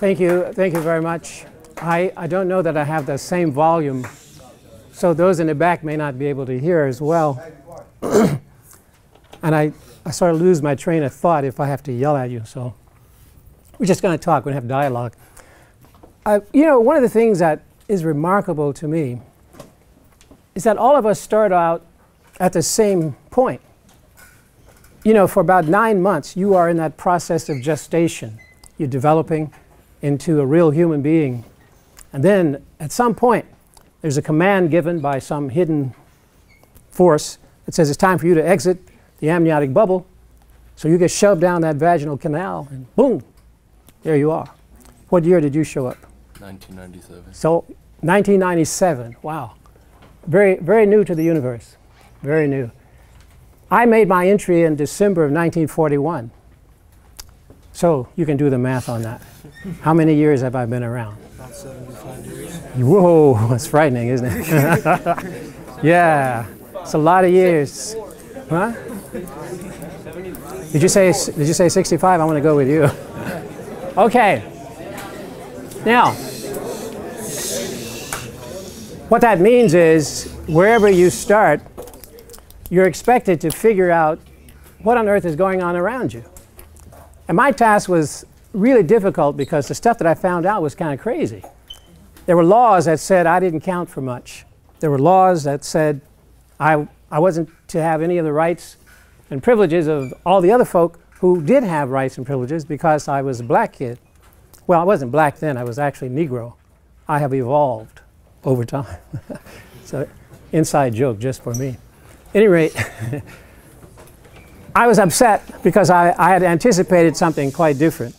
Thank you very much. I don't know that I have the same volume, so those in the back may not be able to hear as well. And I sort of lose my train of thought if I have to yell at you, so we're just going to talk, we're going to have dialogue. You know, one of the things that is remarkable to me is that all of us start out at the same point. You know, for about 9 months, you are in that process of gestation. You're developing into a real human being. And then, at some point, there's a command given by some hidden force that says it's time for you to exit the amniotic bubble. So you get shoved down that vaginal canal, and boom, there you are. What year did you show up? 1997. So, 1997, wow. Very, very new to the universe, very new. I made my entry in December of 1941. So you can do the math on that. How many years have I been around? About 75 years. Whoa, that's frightening, isn't it? Yeah, it's a lot of years. Huh? Did you say 65? I want to go with you. Okay. Now, what that means is wherever you start, you're expected to figure out what on earth is going on around you. And my task was really difficult because the stuff that I found out was kind of crazy. There were laws that said I didn't count for much. There were laws that said I wasn't to have any of the rights and privileges of all the other folk who did have rights and privileges because I was a black kid. Well, I wasn't black then, I was actually Negro. I have evolved over time. So, inside joke just for me. At any rate, I was upset because I had anticipated something quite different.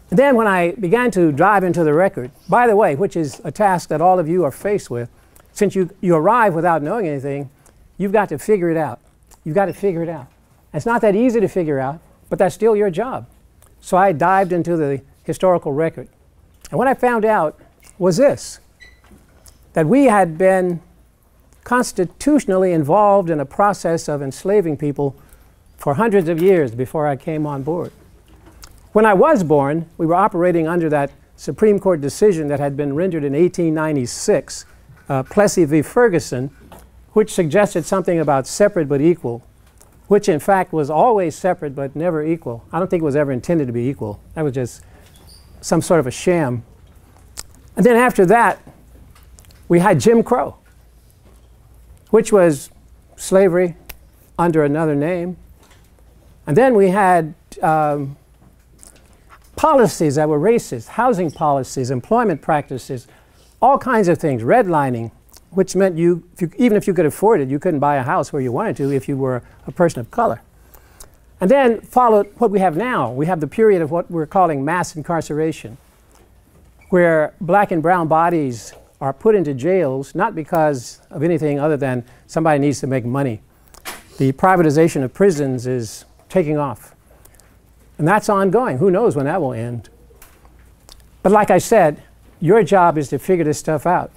And then when I began to dive into the record, by the way, which is a task that all of you are faced with, since you arrive without knowing anything, you've got to figure it out. You've got to figure it out. It's not that easy to figure out, but that's still your job. So I dived into the historical record. And what I found out was this, that we had been constitutionally involved in a process of enslaving people for hundreds of years before I came on board. When I was born, we were operating under that Supreme Court decision that had been rendered in 1896, Plessy v. Ferguson, which suggested something about separate but equal, which in fact was always separate but never equal. I don't think it was ever intended to be equal. That was just some sort of a sham. And then after that, we had Jim Crow, which was slavery under another name. And then we had policies that were racist, housing policies, employment practices, all kinds of things, redlining, which meant even if you could afford it, you couldn't buy a house where you wanted to if you were a person of color. And then followed what we have now. We have the period of what we're calling mass incarceration, where black and brown bodies are put into jails, not because of anything other than somebody needs to make money. The privatization of prisons is taking off. And that's ongoing. Who knows when that will end? But like I said, your job is to figure this stuff out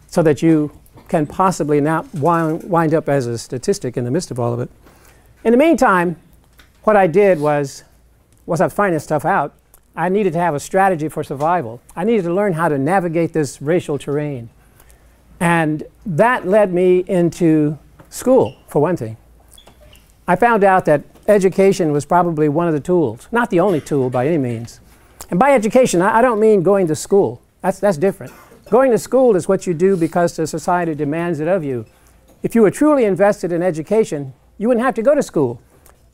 so that you can possibly not wind up as a statistic in the midst of all of it. In the meantime, what I did was I finding this stuff out, I needed to have a strategy for survival. I needed to learn how to navigate this racial terrain. And that led me into school, for one thing. I found out that education was probably one of the tools, not the only tool by any means. And by education, I don't mean going to school. That's different. Going to school is what you do because the society demands it of you. If you were truly invested in education, you wouldn't have to go to school.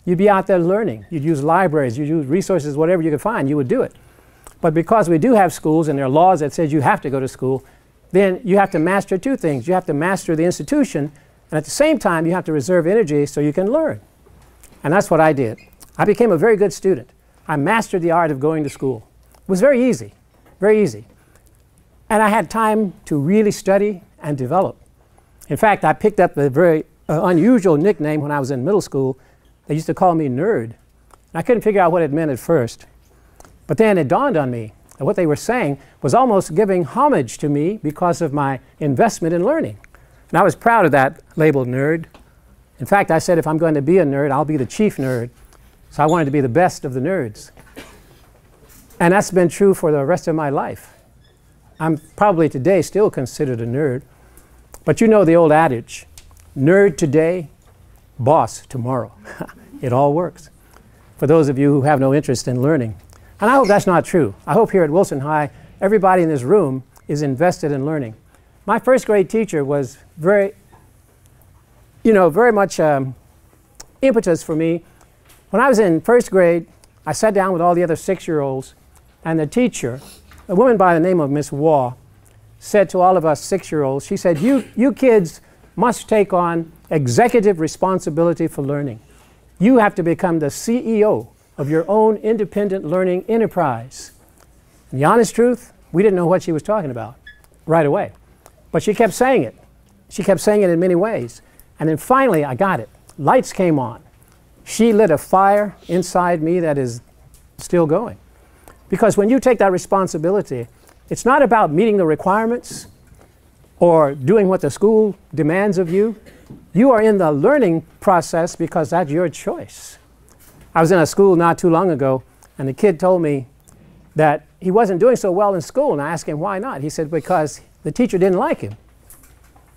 You'd be out there learning. You'd use libraries, you'd use resources, whatever you could find, you would do it. But because we do have schools and there are laws that says you have to go to school, then you have to master two things. You have to master the institution, and at the same time you have to reserve energy so you can learn. And that's what I did. I became a very good student. I mastered the art of going to school. It was very easy, very easy. And I had time to really study and develop. In fact, I picked up a very unusual nickname when I was in middle school. They used to call me nerd. And I couldn't figure out what it meant at first. But then it dawned on me that what they were saying was almost giving homage to me because of my investment in learning. And I was proud of that label nerd. In fact, I said if I'm going to be a nerd, I'll be the chief nerd. So I wanted to be the best of the nerds. And that's been true for the rest of my life. I'm probably today still considered a nerd. But you know the old adage, nerd today, boss tomorrow. It all works. For those of you who have no interest in learning. And I hope that's not true. I hope here at Wilson High, everybody in this room is invested in learning. My first grade teacher was very much impetus for me. When I was in first grade, I sat down with all the other 6-year-olds, and the teacher, a woman by the name of Miss Waugh, said to all of us 6-year-olds, she said, you kids must take on executive responsibility for learning. You have to become the CEO of your own independent learning enterprise. And the honest truth, we didn't know what she was talking about right away. But she kept saying it. She kept saying it in many ways. And then finally, I got it. Lights came on. She lit a fire inside me that is still going. Because when you take that responsibility, it's not about meeting the requirements or doing what the school demands of you. You are in the learning process because that's your choice. I was in a school not too long ago, and the kid told me that he wasn't doing so well in school, and I asked him why not. He said because the teacher didn't like him.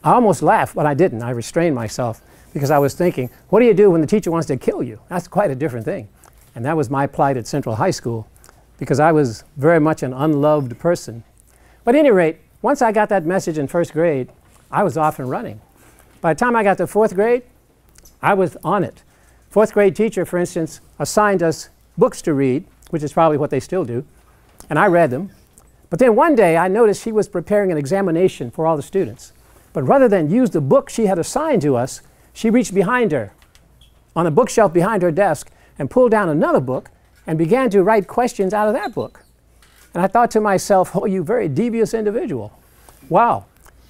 I almost laughed, but I didn't. I restrained myself because I was thinking, what do you do when the teacher wants to kill you? That's quite a different thing. And that was my plight at Central High School because I was very much an unloved person. But at any rate, once I got that message in first grade, I was off and running. By the time I got to fourth grade, I was on it. Fourth grade teacher, for instance, assigned us books to read, which is probably what they still do, and I read them. But then one day I noticed she was preparing an examination for all the students. But rather than use the book she had assigned to us, she reached behind her, on a bookshelf behind her desk, and pulled down another book and began to write questions out of that book. And I thought to myself, oh, you very devious individual. Wow.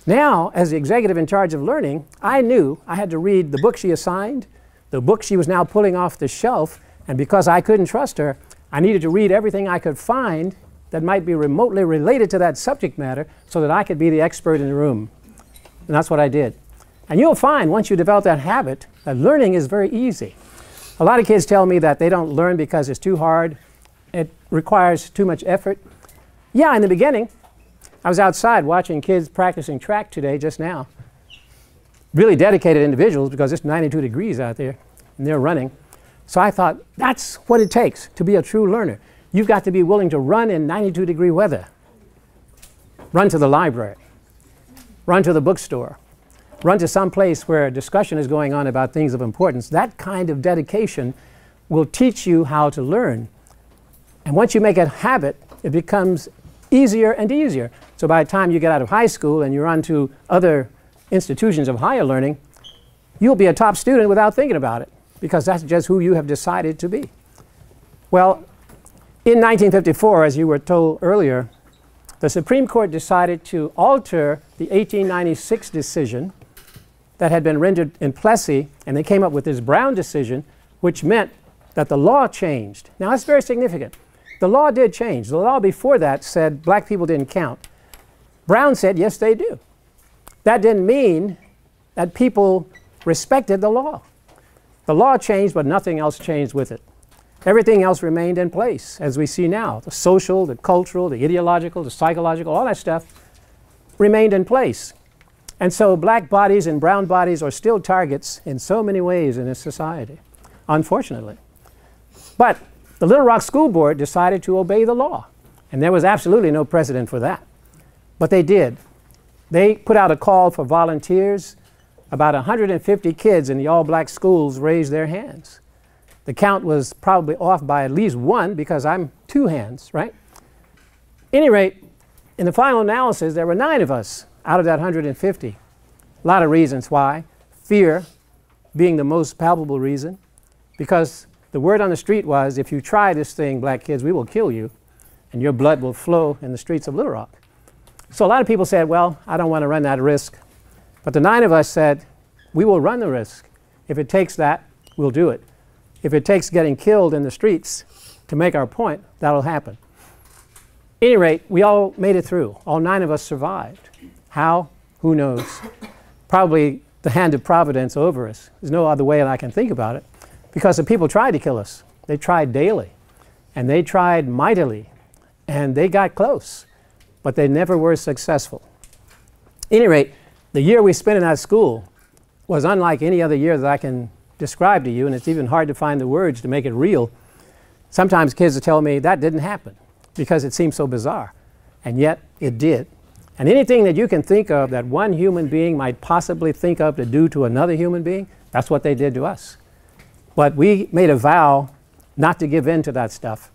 Now, as the executive in charge of learning, I knew I had to read the book she assigned, the book she was now pulling off the shelf, and because I couldn't trust her, I needed to read everything I could find that might be remotely related to that subject matter so that I could be the expert in the room. And that's what I did. And you'll find once you develop that habit, that learning is very easy. A lot of kids tell me that they don't learn because it's too hard, it requires too much effort. Yeah, in the beginning, I was outside watching kids practicing track today, just now. Really dedicated individuals because it's 92 degrees out there and they're running. So I thought, that's what it takes to be a true learner. You've got to be willing to run in 92-degree weather. Run to the library. Run to the bookstore. Run to some place where a discussion is going on about things of importance. That kind of dedication will teach you how to learn. And once you make it a habit, it becomes easier and easier. So by the time you get out of high school and you're on to other institutions of higher learning, you'll be a top student without thinking about it, because that's just who you have decided to be. Well, in 1954, as you were told earlier, the Supreme Court decided to alter the 1896 decision that had been rendered in Plessy, and they came up with this Brown decision, which meant that the law changed. Now, that's very significant. The law did change. The law before that said black people didn't count. Brown said, yes, they do. That didn't mean that people respected the law. The law changed, but nothing else changed with it. Everything else remained in place, as we see now. The social, the cultural, the ideological, the psychological, all that stuff remained in place. And so black bodies and brown bodies are still targets in so many ways in this society, unfortunately. But the Little Rock School Board decided to obey the law, and there was absolutely no precedent for that. But they did. They put out a call for volunteers. About 150 kids in the all-black schools raised their hands. The count was probably off by at least one because I'm two hands, right? At any rate, in the final analysis, there were 9 of us out of that 150. A lot of reasons why. Fear being the most palpable reason, because the word on the street was, if you try this thing, black kids, we will kill you, and your blood will flow in the streets of Little Rock. So a lot of people said, well, I don't want to run that risk. But the 9 of us said, we will run the risk. If it takes that, we'll do it. If it takes getting killed in the streets to make our point, that'll happen. At any rate, we all made it through. All 9 of us survived. How? Who knows? Probably the hand of Providence over us. There's no other way that I can think about it. Because the people tried to kill us. They tried daily. And they tried mightily. And they got close, but they never were successful. At any rate, the year we spent in that school was unlike any other year that I can describe to you, and it's even hard to find the words to make it real. Sometimes kids will tell me that didn't happen because it seems so bizarre, and yet it did. And anything that you can think of that one human being might possibly think of to do to another human being, that's what they did to us. But we made a vow not to give in to that stuff.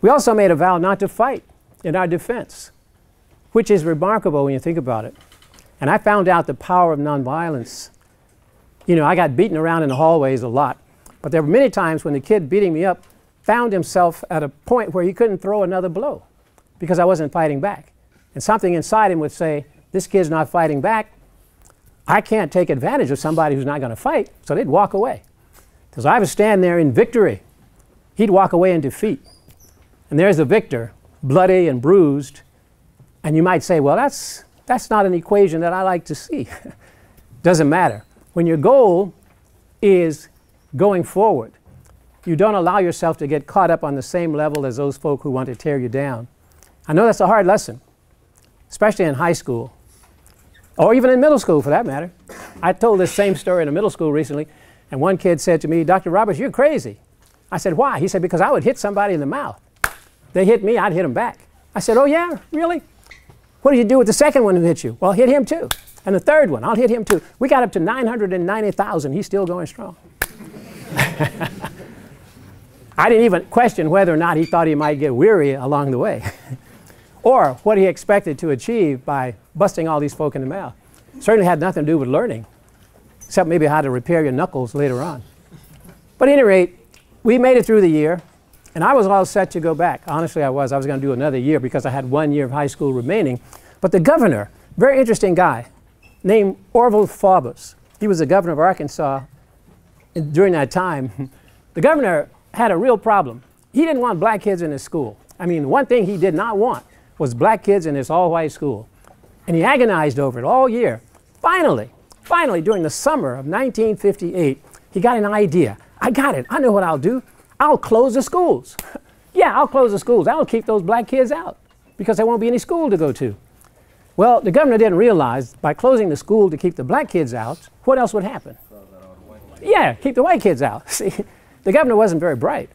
We also made a vow not to fight in our defense, which is remarkable when you think about it. And I found out the power of nonviolence. You know, I got beaten around in the hallways a lot, but there were many times when the kid beating me up found himself at a point where he couldn't throw another blow because I wasn't fighting back. And something inside him would say, this kid's not fighting back. I can't take advantage of somebody who's not going to fight, so they'd walk away. Because I was standing there in victory. He'd walk away in defeat. And there's the victor, bloody and bruised. And you might say, well, that's not an equation that I like to see. Doesn't matter. When your goal is going forward, you don't allow yourself to get caught up on the same level as those folk who want to tear you down. I know that's a hard lesson, especially in high school, or even in middle school for that matter. I told this same story in a middle school recently, and one kid said to me, Dr. Roberts, you're crazy. I said, why? He said, because I would hit somebody in the mouth. They hit me, I'd hit them back. I said, oh yeah, really? What did you do with the second one who hit you? Well, hit him too. And the third one, I'll hit him too. We got up to 990,000. He's still going strong. I didn't even question whether or not he thought he might get weary along the way or what he expected to achieve by busting all these folk in the mouth. Certainly had nothing to do with learning, except maybe how to repair your knuckles later on. But at any rate, we made it through the year, and I was all set to go back. Honestly, I was going to do another year because I had 1 year of high school remaining. But the governor, very interesting guy, named Orville Faubus, he was the governor of Arkansas during that time. The governor had a real problem. He didn't want black kids in his school. I mean, one thing he did not want was black kids in this all-white school. And he agonized over it all year. Finally, during the summer of 1958, he got an idea. I got it. I know what I'll do. I'll close the schools. Yeah, I'll close the schools. I'll keep those black kids out because there won't be any school to go to. Well, the governor didn't realize by closing the school to keep the black kids out, what else would happen? Yeah, keep the white kids out. See, the governor wasn't very bright.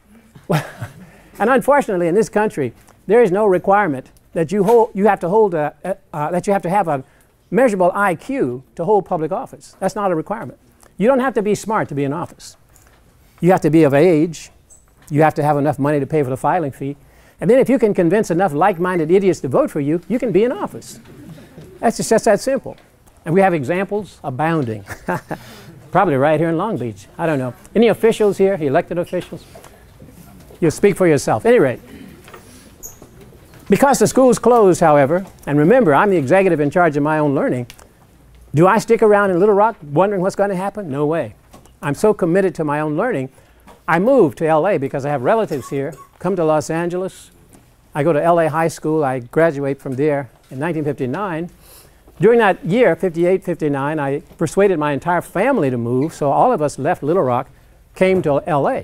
And unfortunately, in this country, there is no requirement that you have to have a measurable IQ to hold public office. That's not a requirement. You don't have to be smart to be in office. You have to be of age. You have to have enough money to pay for the filing fee. And then if you can convince enough like-minded idiots to vote for you, you can be in office. That's just that simple. And we have examples abounding. Probably right here in Long Beach. I don't know. Any officials here, elected officials? You'll speak for yourself. At any rate, because the school's closed, however, and remember, I'm the executive in charge of my own learning, do I stick around in Little Rock wondering what's going to happen? No way. I'm so committed to my own learning. I moved to LA because I have relatives here, come to Los Angeles. I go to LA High School. I graduate from there in 1959. During that year, 58, 59, I persuaded my entire family to move, so all of us left Little Rock, came to LA.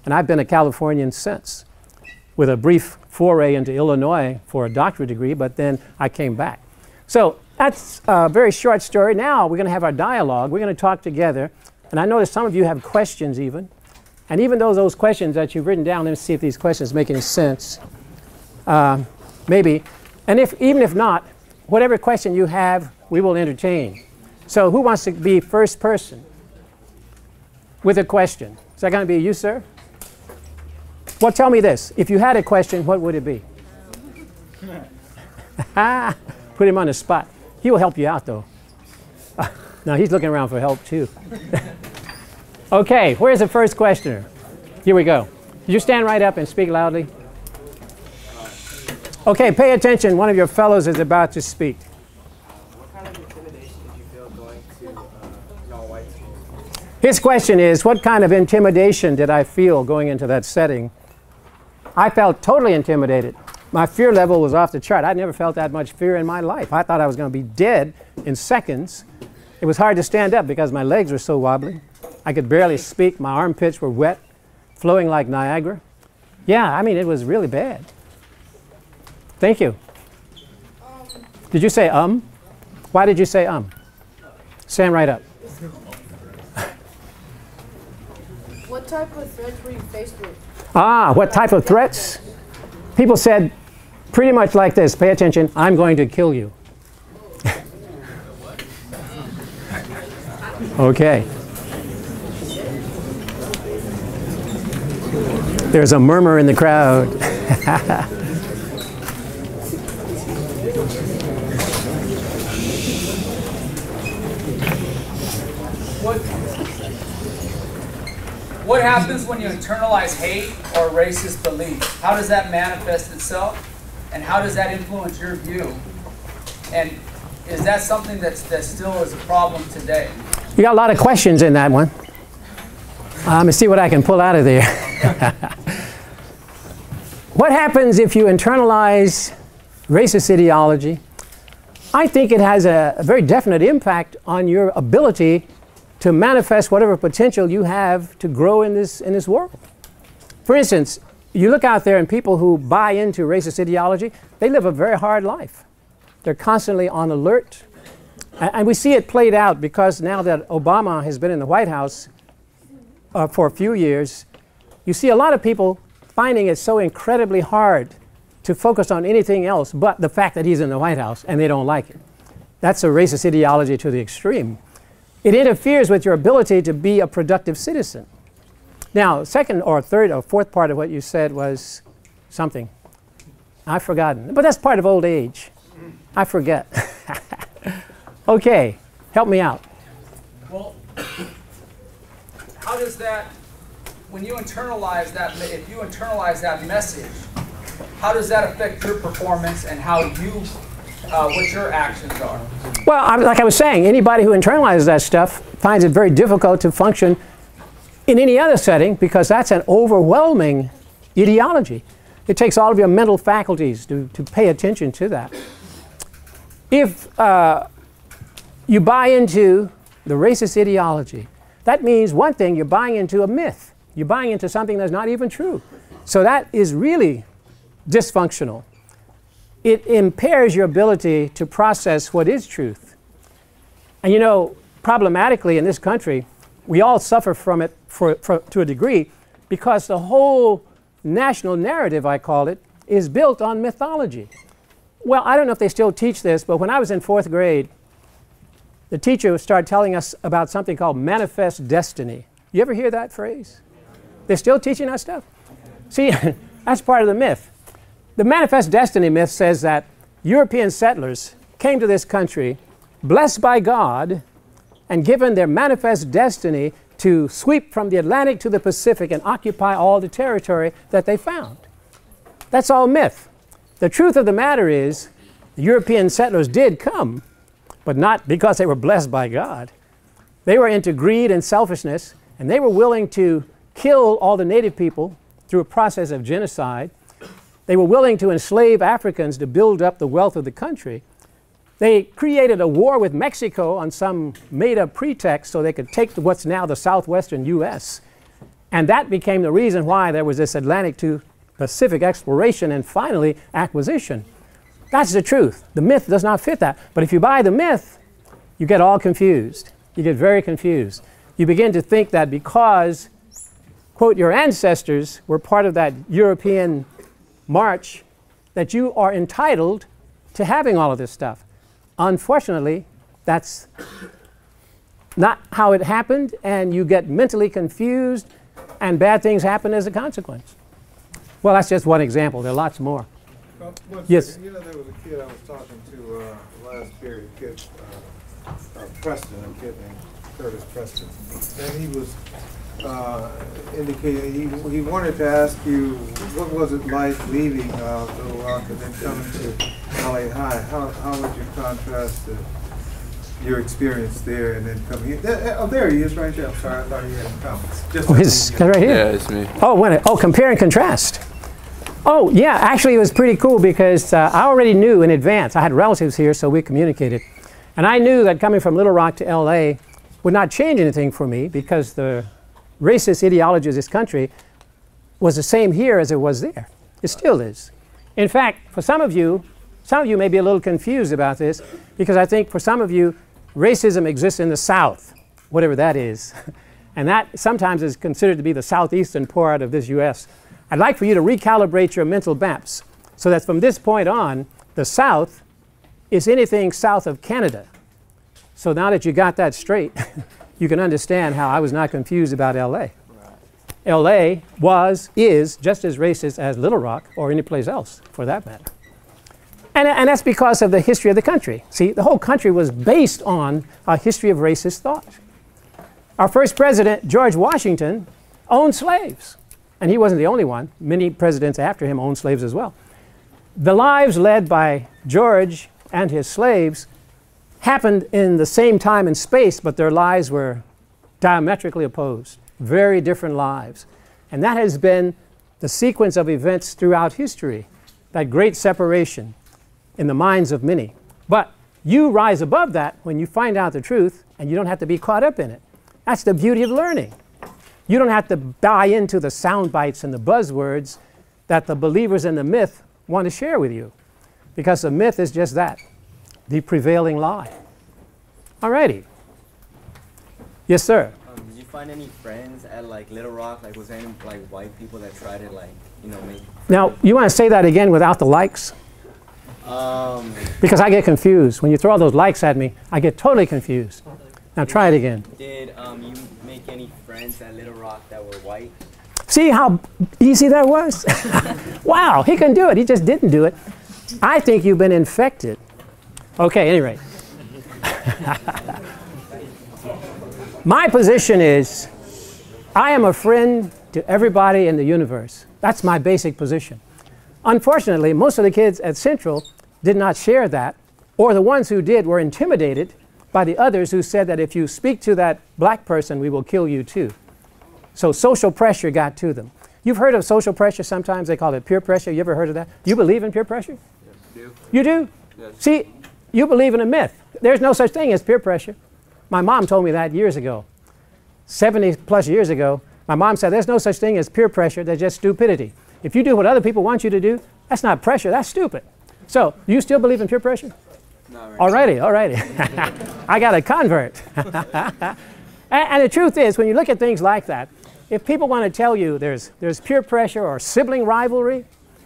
And I've been a Californian since, with a brief foray into Illinois for a doctorate degree, but then I came back. So that's a very short story. Now we're going to have our dialogue. We're going to talk together. And I notice some of you have questions even. And even though those questions that you've written down, let me see if these questions make any sense. Maybe. And even if not, whatever question you have, we will entertain. So who wants to be first person with a question? Is that going to be you, sir? Well, tell me this. If you had a question, what would it be? Put him on the spot. He will help you out, though. No, he's looking around for help, too. Okay, where's the first questioner? Here we go. You stand right up and speak loudly. Okay, pay attention. One of your fellows is about to speak. What kind of intimidation did you feel going to all-white school? His question is, what kind of intimidation did I feel going into that setting? I felt totally intimidated. My fear level was off the chart. I'd never felt that much fear in my life. I thought I was going to be dead in seconds. It was hard to stand up because my legs were so wobbly. I could barely speak. My armpits were wet, flowing like Niagara. Yeah, I mean, it was really bad. Thank you. Did you say Why did you say Stand right up. What type of threats were you faced with? What type of threats? People said pretty much like this. Pay attention. I'm going to kill you. Okay. There's a murmur in the crowd. What happens when you internalize hate or racist belief? How does that manifest itself? And how does that influence your view? And is that something that still is a problem today? You got a lot of questions in that one. Let me see what I can pull out of there. What happens if you internalize racist ideology? I think it has a very definite impact on your ability to manifest whatever potential you have to grow in this world. For instance, you look out there and people who buy into racist ideology, they live a very hard life. They're constantly on alert. And we see it played out because now that Obama has been in the White House for a few years, you see a lot of people finding it so incredibly hard to focus on anything else but the fact that he's in the White House and they don't like it. That's a racist ideology to the extreme. It interferes with your ability to be a productive citizen. Now, second or third or fourth part of what you said was something. I've forgotten. But that's part of old age. I forget. Okay, help me out. Well, how does that, when you internalize that, if you internalize that message, how does that affect your performance and how you, what your actions are? Well, like I was saying, anybody who internalizes that stuff finds it very difficult to function in any other setting because that's an overwhelming ideology. It takes all of your mental faculties to pay attention to that. If you buy into the racist ideology, that means one thing, you're buying into a myth. You're buying into something that's not even true. So that is really dysfunctional. It impairs your ability to process what is truth. And you know, problematically in this country, we all suffer from it to a degree because the whole national narrative, I call it, is built on mythology. Well, I don't know if they still teach this, but when I was in 4th grade, the teacher started telling us about something called manifest destiny. You ever hear that phrase? They're still teaching that stuff? See, that's part of the myth. The manifest destiny myth says that European settlers came to this country blessed by God and given their manifest destiny to sweep from the Atlantic to the Pacific and occupy all the territory that they found. That's all myth. The truth of the matter is the European settlers did come, but not because they were blessed by God. They were into greed and selfishness, and they were willing to kill all the native people through a process of genocide. They were willing to enslave Africans to build up the wealth of the country. They created a war with Mexico on some made-up pretext so they could take what's now the southwestern U.S. And that became the reason why there was this Atlantic to Pacific exploration and finally acquisition. That's the truth. The myth does not fit that. But if you buy the myth, you get all confused. You get very confused. You begin to think that because, quote, your ancestors were part of that European march, that you are entitled to having all of this stuff. Unfortunately, that's not how it happened, and you get mentally confused, and bad things happen as a consequence. Well, that's just one example. There are lots more. Yes? You know, there was a kid I was talking to last period, kid Preston, a kid named Curtis Preston, and he was indicating he wanted to ask you what was it like leaving Little Rock and then coming to LA High. How would you contrast your experience there and then coming here? Oh, there he is right there. I'm sorry, I thought he had comments. Oh, he's right here. Yeah, it's me. Oh, compare and contrast. Oh, yeah, actually it was pretty cool because I already knew in advance. I had relatives here, so we communicated. And I knew that coming from Little Rock to LA would not change anything for me because the racist ideology of this country was the same here as it was there. It still is. In fact, for some of you may be a little confused about this, because I think for some of you, racism exists in the South, whatever that is. And that sometimes is considered to be the southeastern part of this U.S. I'd like for you to recalibrate your mental maps so that from this point on, the South is anything south of Canada. So now that you got that straight, you can understand how I was not confused about L.A. L.A. is just as racist as Little Rock or any place else, for that matter. And that's because of the history of the country. See, the whole country was based on a history of racist thought. Our first president, George Washington, owned slaves. And he wasn't the only one. Many presidents after him owned slaves as well. The lives led by George and his slaves happened in the same time and space, but their lives were diametrically opposed. Very different lives. And that has been the sequence of events throughout history, that great separation in the minds of many. But you rise above that when you find out the truth, and you don't have to be caught up in it. That's the beauty of learning. You don't have to buy into the sound bites and the buzzwords that the believers in the myth want to share with you, because the myth is just that, the prevailing lie. All righty. Yes, sir. Did you find any friends at like Little Rock? Like, was there any like white people that tried to like, you know, make? Now, you want to say that again without the likes? Because I get confused. When you throw all those likes at me, I get totally confused. Now try it again. Did you make any friends at Little Rock that were white? See how easy that was? Wow, he can do it. He just didn't do it. I think you've been infected. Okay, anyway. My position is, I am a friend to everybody in the universe. That's my basic position. Unfortunately, most of the kids at Central did not share that, or the ones who did were intimidated by the others who said that if you speak to that black person, we will kill you too. So social pressure got to them. You've heard of social pressure sometimes. They call it peer pressure. You ever heard of that? Do you believe in peer pressure? Yes, I do. You do? Yes. See, you believe in a myth. There's no such thing as peer pressure. My mom told me that years ago. 70 plus years ago, my mom said there's no such thing as peer pressure. There's just stupidity. If you do what other people want you to do, that's not pressure. That's stupid. So, do you still believe in peer pressure? Not right. All righty. I got a convert. And the truth is, when you look at things like that, if people want to tell you there's peer pressure or sibling rivalry,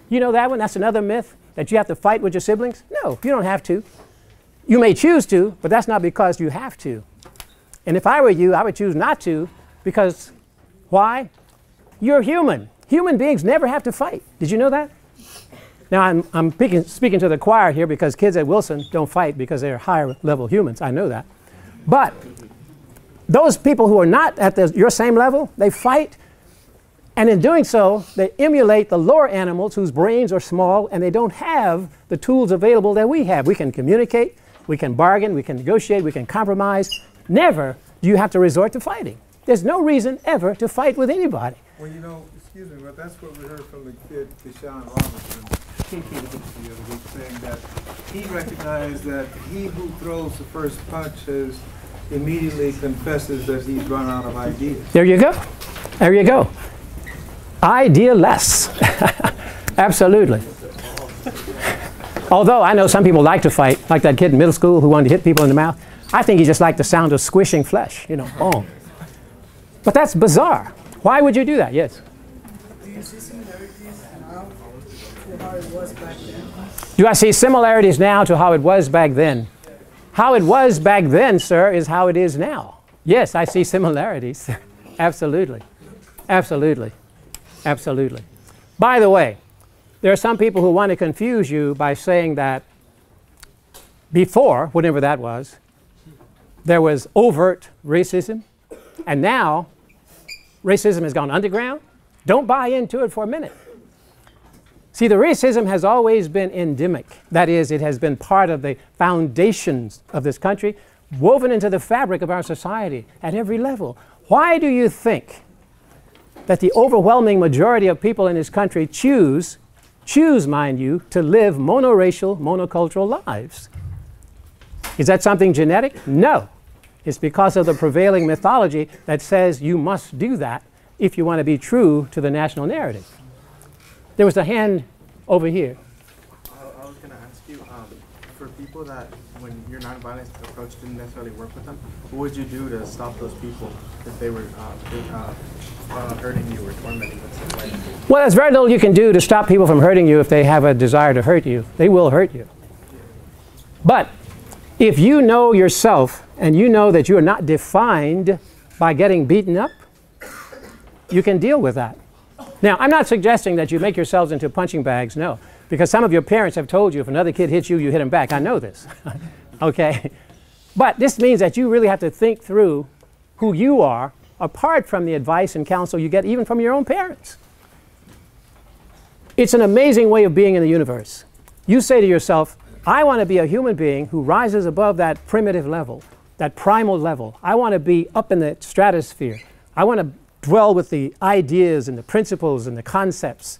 you know that one? That's another myth, that you have to fight with your siblings. No, you don't have to. You may choose to, but that's not because you have to. And if I were you, I would choose not to, because why? You're human. Human beings never have to fight. Did you know that? Now, I'm speaking to the choir here, because kids at Wilson don't fight because they're higher level humans. I know that. But those people who are not at your same level, they fight. And in doing so, they emulate the lower animals whose brains are small and they don't have the tools available that we have. We can communicate, we can bargain, we can negotiate, we can compromise. Never do you have to resort to fighting. There's no reason ever to fight with anybody. Well, you know, excuse me, but that's what we heard from the kid, Deshaun Robinson, the other week, saying that he recognized that he who throws the first punch has immediately confesses that he's run out of ideas. There you go. There you go. Idealess. Absolutely. Although I know some people like to fight, like that kid in middle school who wanted to hit people in the mouth. I think he just liked the sound of squishing flesh, you know, boom. But that's bizarre. Why would you do that? Yes? Do you see similarities now to how it was back then? Do I see similarities now to how it was back then? How it was back then, sir, is how it is now. Yes, I see similarities. Absolutely. Absolutely. Absolutely. By the way, there are some people who want to confuse you by saying that before, whatever that was, there was overt racism, and now racism has gone underground. Don't buy into it for a minute. See, the racism has always been endemic. That is, it has been part of the foundations of this country, woven into the fabric of our society at every level. Why do you think that the overwhelming majority of people in this country choose, mind you, to live monoracial, monocultural lives? Is that something genetic? No. It's because of the prevailing mythology that says you must do that if you want to be true to the national narrative. There was a hand over here. for people that, when your nonviolent approach didn't necessarily work with them, what would you do to stop those people if they were hurting you or tormenting them? Well, there's very little you can do to stop people from hurting you if they have a desire to hurt you. They will hurt you. But if you know yourself and you know that you are not defined by getting beaten up, you can deal with that. Now, I'm not suggesting that you make yourselves into punching bags, no. Because some of your parents have told you if another kid hits you, you hit him back. I know this. Okay? But this means that you really have to think through who you are apart from the advice and counsel you get even from your own parents. It's an amazing way of being in the universe. You say to yourself, I want to be a human being who rises above that primitive level, that primal level. I want to be up in the stratosphere. I want to dwell with the ideas and the principles and the concepts.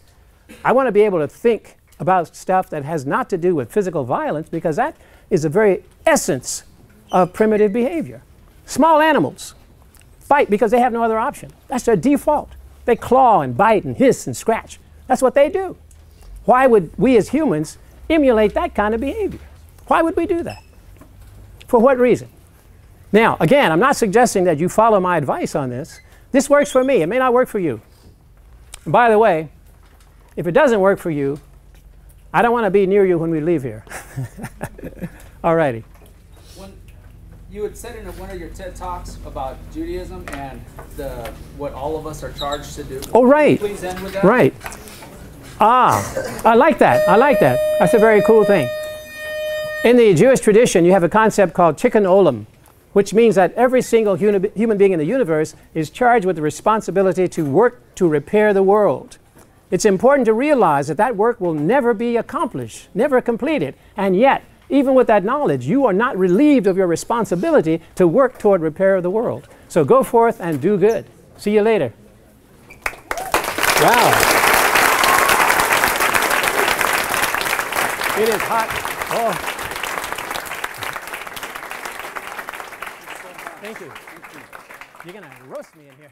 I want to be able to think about stuff that has not to do with physical violence, because that is the very essence of primitive behavior. Small animals fight because they have no other option. That's their default. They claw and bite and hiss and scratch. That's what they do. Why would we as humans emulate that kind of behavior? Why would we do that? For what reason? Now, again, I'm not suggesting that you follow my advice on this. This works for me. It may not work for you. And by the way, if it doesn't work for you, I don't want to be near you when we leave here. All righty. You had said in one of your TED Talks about Judaism and what all of us are charged to do. Oh, right. Please end with that. Right. Ah, I like that. I like that. That's a very cool thing. In the Jewish tradition, you have a concept called tikkun olam, which means that every single human being in the universe is charged with the responsibility to work to repair the world. It's important to realize that that work will never be accomplished, never completed. And yet, even with that knowledge, you are not relieved of your responsibility to work toward repair of the world. So go forth and do good. See you later. Wow. It is hot. Oh. Thank you. You're going to roast me in here.